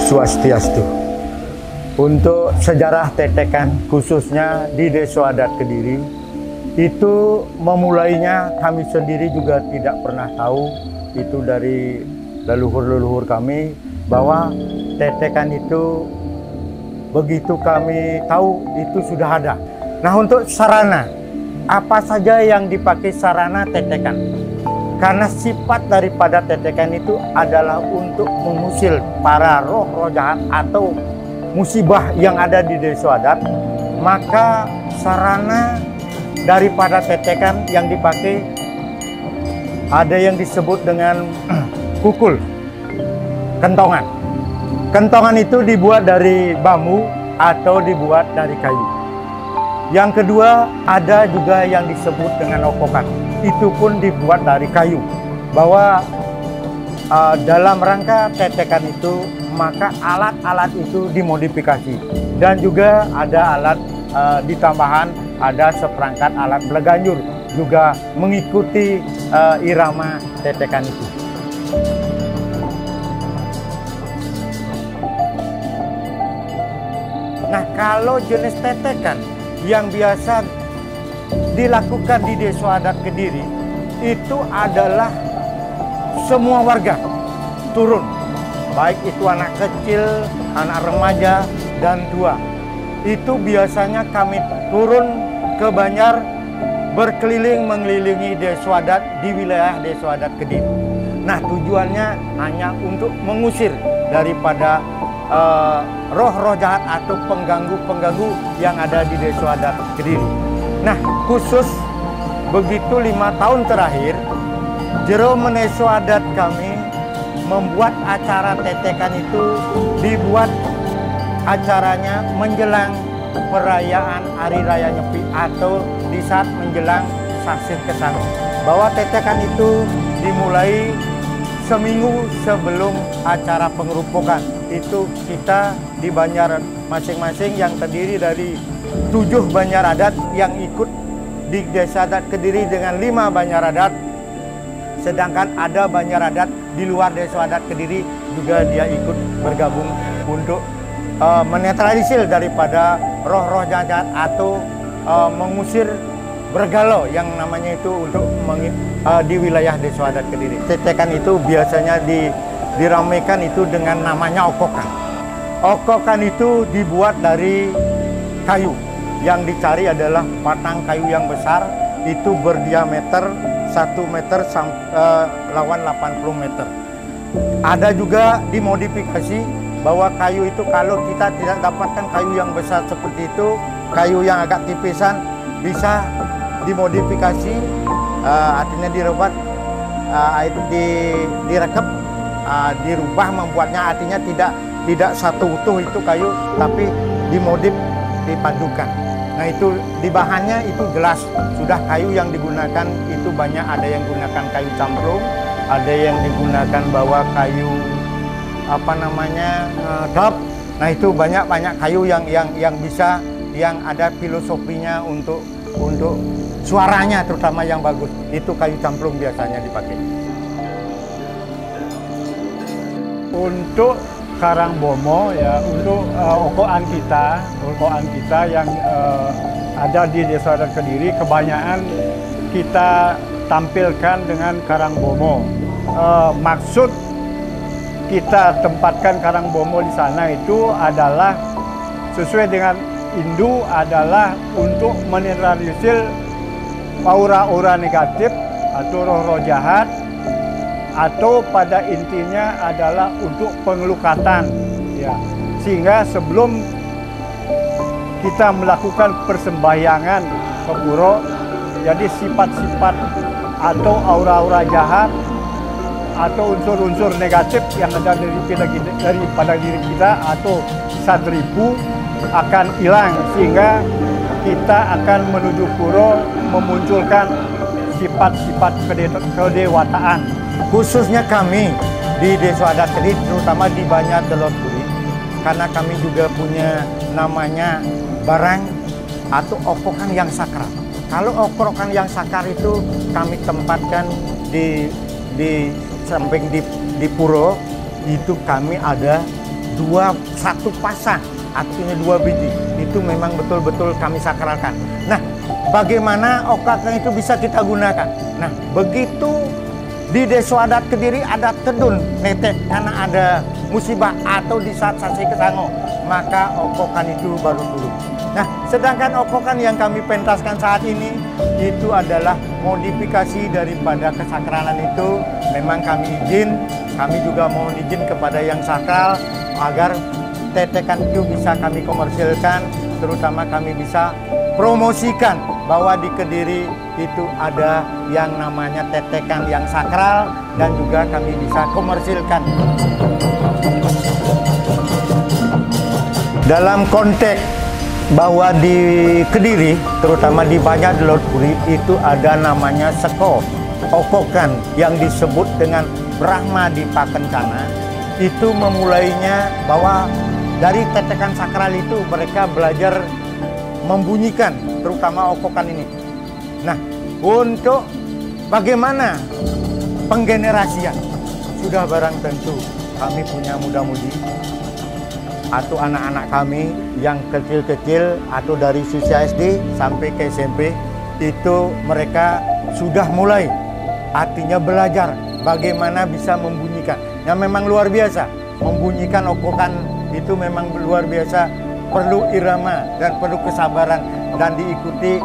Swastiastu. Untuk sejarah tetekan khususnya di Desa Adat Kediri, itu memulainya kami sendiri juga tidak pernah tahu. Itu dari leluhur-leluhur kami bahwa tetekan itu begitu kami tahu itu sudah ada. Nah, untuk sarana, apa saja yang dipakai sarana tetekan? Karena sifat daripada tetekan itu adalah untuk mengusir para roh-roh jahat atau musibah yang ada di desa adat, maka sarana daripada tetekan yang dipakai ada yang disebut dengan kukul, kentongan. Kentongan itu dibuat dari bambu atau dibuat dari kayu. Yang kedua, ada juga yang disebut dengan okokan. Itu pun dibuat dari kayu. Bahwa dalam rangka tetekan itu, maka alat-alat itu dimodifikasi. Dan juga ada alat ditambahan, ada seperangkat alat beleganjur juga mengikuti irama tetekan itu. Nah, kalau jenis tetekan yang biasa dilakukan di Desa Adat Kediri itu adalah semua warga turun, baik itu anak kecil, anak remaja, dan tua. Itu biasanya kami turun ke Banjar berkeliling mengelilingi Desa Adat di wilayah Desa Adat Kediri. Nah, tujuannya hanya untuk mengusir daripada roh-roh jahat atau pengganggu-pengganggu yang ada di Desa Adat Kediri. Nah, khusus begitu 5 tahun terakhir, jero Desa Adat kami membuat acara tetekan itu, dibuat acaranya menjelang perayaan Hari Raya Nyepi atau di saat menjelang Sasih Kesang. Bahwa tetekan itu dimulai seminggu sebelum acara pengerupukan. Itu kita di Banjar masing-masing yang terdiri dari 7 Banjar Adat yang ikut di Desa Adat Kediri dengan 5 Banjar Adat. Sedangkan ada Banjar Adat di luar Desa Adat Kediri juga dia ikut bergabung untuk menetralisir daripada roh-roh jahat atau mengusir bergalau yang namanya itu untuk di wilayah Desa Adat Kediri. Tetekan itu biasanya diramaikan itu dengan namanya okokan. Okokan itu dibuat dari kayu. Yang dicari adalah batang kayu yang besar, itu berdiameter 1 meter lawan 80 meter. Ada juga dimodifikasi bahwa kayu itu kalau kita tidak dapatkan kayu yang besar seperti itu, kayu yang agak tipisan bisa dimodifikasi, artinya direbat, direkep, dirubah membuatnya artinya tidak satu utuh itu kayu, tapi dimodif, dipadukan. Nah, itu di bahannya itu jelas sudah kayu yang digunakan itu banyak, ada yang gunakan kayu camplung, ada yang digunakan bawa kayu dap. Nah, itu banyak kayu yang bisa, yang ada filosofinya untuk suaranya terutama yang bagus. Itu kayu camplung biasanya dipakai. Untuk Karangbomo ya, untuk okokan kita yang ada di Desa Adat Kediri, kebanyakan kita tampilkan dengan Karangbomo. Maksud kita tempatkan Karangbomo di sana itu adalah sesuai dengan Hindu, adalah untuk menetralisir aura-aura negatif atau roh-roh jahat, atau pada intinya adalah untuk pengelukatan ya. Sehingga sebelum kita melakukan persembahyangan ke pura, jadi sifat-sifat atau aura-aura jahat atau unsur-unsur negatif yang ada daripada diri kita atau satribu akan hilang, sehingga kita akan menuju pura memunculkan sifat-sifat kedewasaan. Khususnya kami di Desa Adat Kediri, terutama di Banjar Telur Puri, karena kami juga punya namanya barang atau okokan yang sakral. Kalau okokan yang sakral itu kami tempatkan di samping di pura, itu kami ada satu pasang, artinya 2 biji. Itu memang betul-betul kami sakralkan. Nah, bagaimana okakang itu bisa kita gunakan? Nah, begitu di Desa Adat Kediri ada tedun netek karena ada musibah atau di saat sasi kesango, maka okokan itu baru turun. Nah, sedangkan okokan yang kami pentaskan saat ini itu adalah modifikasi daripada kesakralan itu. Memang kami juga mohon izin kepada yang sakral agar tetekan itu bisa kami komersilkan, terutama kami bisa promosikan bahwa di Kediri itu ada yang namanya tetekan yang sakral dan juga kami bisa komersilkan. Dalam konteks bahwa di Kediri, terutama di Banjar Delor Puri, itu ada namanya seko okokan yang disebut dengan Brahma Dipa Kencana. Itu memulainya bahwa dari tetekan sakral itu mereka belajar membunyikan, terutama okokan ini. Nah, untuk bagaimana penggenerasian, sudah barang tentu kami punya muda-mudi atau anak-anak kami yang kecil-kecil atau dari usia SD sampai ke SMP, itu mereka sudah mulai artinya belajar bagaimana bisa membunyikan. Yang memang luar biasa, membunyikan okokan itu memang luar biasa, perlu irama dan perlu kesabaran dan diikuti,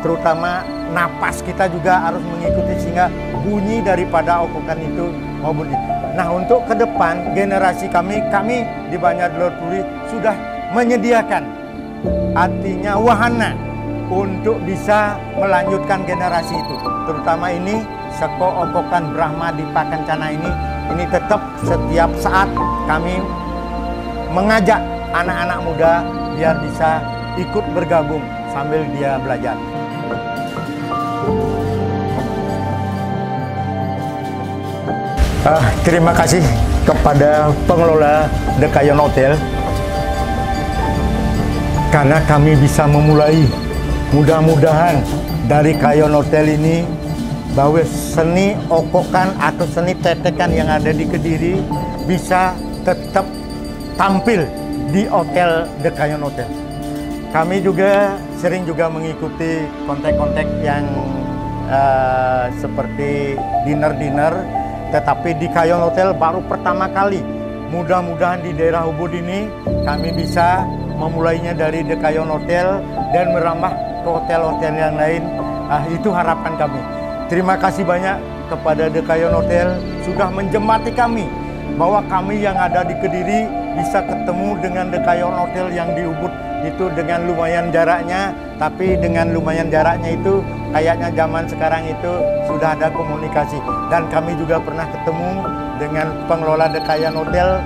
terutama napas kita juga harus mengikuti sehingga bunyi daripada okokan itu mau bunyi. Nah, untuk ke depan generasi kami di Banjar Delor Puri sudah menyediakan artinya wahana untuk bisa melanjutkan generasi itu. Terutama ini seko okokan Brahma Dipa Kencana ini tetap setiap saat kami mengajak anak-anak muda biar bisa ikut bergabung sambil dia belajar. Terima kasih kepada pengelola The Kayon Hotel karena kami bisa memulai, mudah-mudahan dari Kayon Hotel ini bahwa seni okokan atau seni tetekan yang ada di Kediri bisa tetap tampil di Hotel The Kayon Hotel. Kami juga sering mengikuti kontek-kontek yang seperti dinner-dinner. Tetapi di Kayon Hotel baru pertama kali, mudah-mudahan di daerah Ubud ini kami bisa memulainya dari The Kayon Hotel dan merambah ke hotel-hotel yang lain. Itu harapan kami. Terima kasih banyak kepada The Kayon Hotel sudah menjemati kami bahwa kami yang ada di Kediri bisa ketemu dengan The Kayon Hotel yang di Ubud itu dengan lumayan jaraknya, tapi dengan lumayan jaraknya itu kayaknya zaman sekarang itu sudah ada komunikasi. Dan kami juga pernah ketemu dengan pengelola The Kayon Hotel,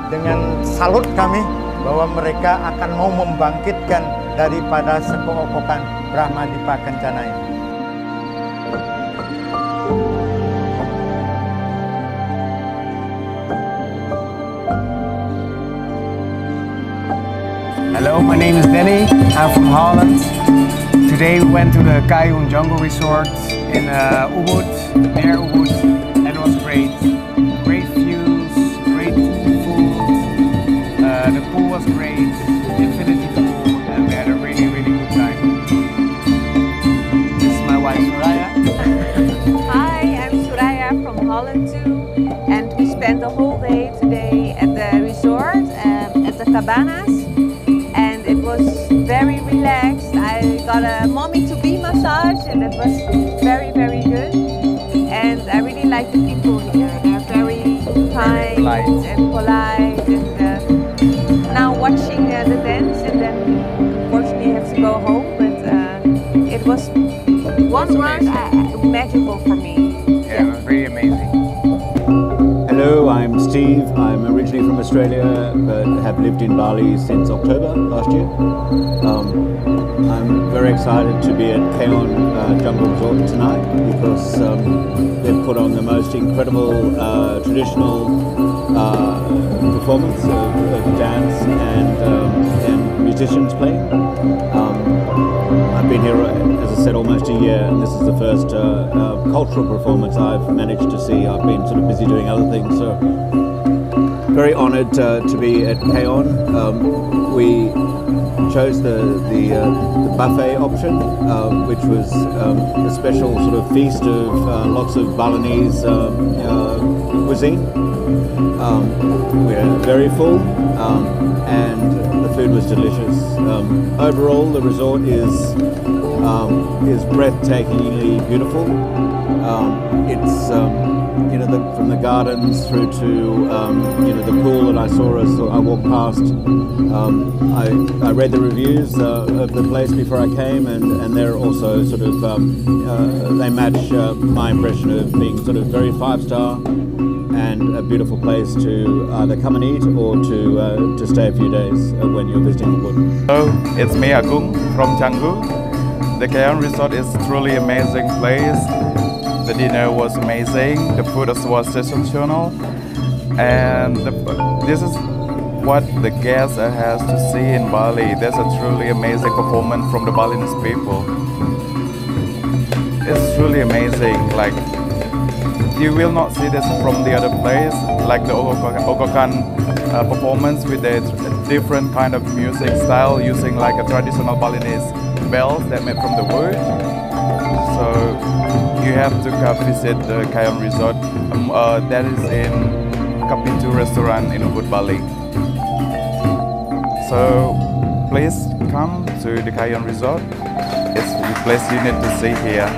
dengan salut kami bahwa mereka akan mau membangkitkan daripada seko okokan Brahma Dipa Kencana ini. Hello, my name is Danny. I'm from Holland. Today we went to the Kayon Jungle Resort in Ubud, near Ubud, and it was great. Great views, great food. The pool was great, infinity pool, and we had a really, really good time. This is my wife, Soraya. Hi, I'm Soraya from Holland too, and we spent the whole day today at the resort, at the cabanas. It was very relaxed. I got a mommy-to-be massage and it was very, very good. And I really like the people here. They're very kind and polite. And now watching the dance, and then unfortunately have to go home. But it was one word, magical for me. Yeah, it was really amazing. Hello, I'm Steve. I'm originally from Australia but have lived in Bali since October last year. I'm very excited to be at Kayon Jungle Resort tonight because they've put on the most incredible traditional performance of dance and musicians playing. I've been here, as I said, almost a year, and this is the first cultural performance I've managed to see. I've been sort of busy doing other things, so very honoured to be at Kayon. We chose the buffet option, which was a special sort of feast of lots of Balinese cuisine. We were very full, and the food was delicious. Overall, the resort is breathtakingly beautiful. It's from the gardens through to the pool that I saw as I walked past. I read the reviews of the place before I came, and they're also sort of they match my impression of being sort of very 5-star and a beautiful place to either come and eat or to stay a few days when you're visiting Ubud. Hello, it's me Agung from Canggu. The Kayon Resort is truly amazing place. The dinner was amazing, the food was sensational, and this is what the guest has to see in Bali. There's a truly amazing performance from the Balinese people. It's truly amazing. Like, you will not see this from the other place, like the Ogokan performance with a different kind of music style, using like a traditional Balinese bells that made from the wood. So you have to come visit the Kayon Resort. That is in Kapitu restaurant in Ubud, Bali. So please come to the Kayon Resort. It's a place you need to see here.